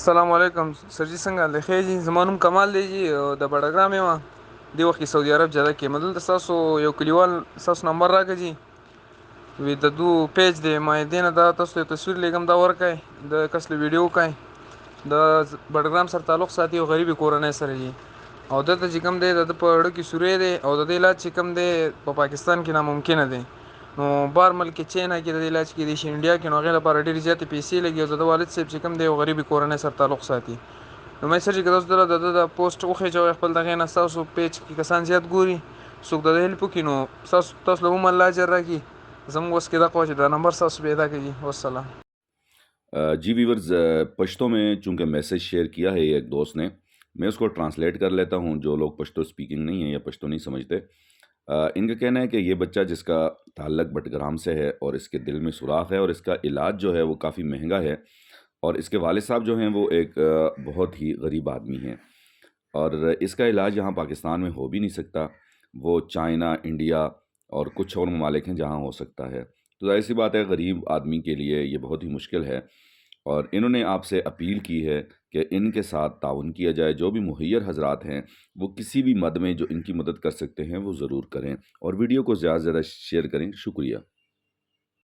السلام علیکم سرجي څنګه د خیر جی زما نوم کمال دی جی د بډګرام یم دی وخت کې سعودي عرب جده کې مدل تاسو یو کلیوال تاسو نمبر راکړي جی وی د دو پیج دی ما دینه دا تاسو ته تصویر لګم دا ورکای د کس له ویډیو کای د بډګرام سره تعلق ساتي او غریبي کورنۍ سره جی او دته چې کوم دی د په اړه کې سورې دی او د دې علاج چې کوم دی په پاکستان کې ناممکن دی نو بار ملک چینا کې د علاج کې د انډیا کې نو غیر لپاره ډېر زیاتې پیسې لګي او د والد صاحب چې کوم دی غریبي کورنۍ سره تعلق ساتي نو مې سره چې تاسو د پوسټ وخېجو خپل دغه نه تاسو پیج کې کسان زیات ګوري څوک د هیلپ کوي نو تاسو له مو الله اجر راکړي زموږ وس کې دا کوچ دا نمبر تاسو پیدا کړئ والسلام जी वीवर्स, पश्तो में चूँकि मैसेज शेयर किया है एक दोस्त ने, मैं उसको ट्रांसलेट कर लेता हूँ। जो लोग पश्तो स्पीकिंग नहीं है या पश्तो नहीं समझते, इनका कहना है कि ये बच्चा जिसका ताल्लुक बटग्राम से है और इसके दिल में सुराख है और इसका इलाज जो है वो काफ़ी महंगा है और इसके वालिद साहब जो हैं वो एक बहुत ही गरीब आदमी हैं और इसका इलाज यहाँ पाकिस्तान में हो भी नहीं सकता। वो चाइना, इंडिया और कुछ और ममालिक हैं जहाँ हो सकता है। तो ज़ाहिर सी बात है, गरीब आदमी के लिए ये बहुत ही मुश्किल है और इन्होंने आपसे अपील की है कि इनके साथ ताउन किया जाए। जो भी मुहैयर हजरात हैं वो किसी भी मद में जो इनकी मदद कर सकते हैं वो ज़रूर करें और वीडियो को ज़्यादा से ज़्यादा शेयर करें। शुक्रिया।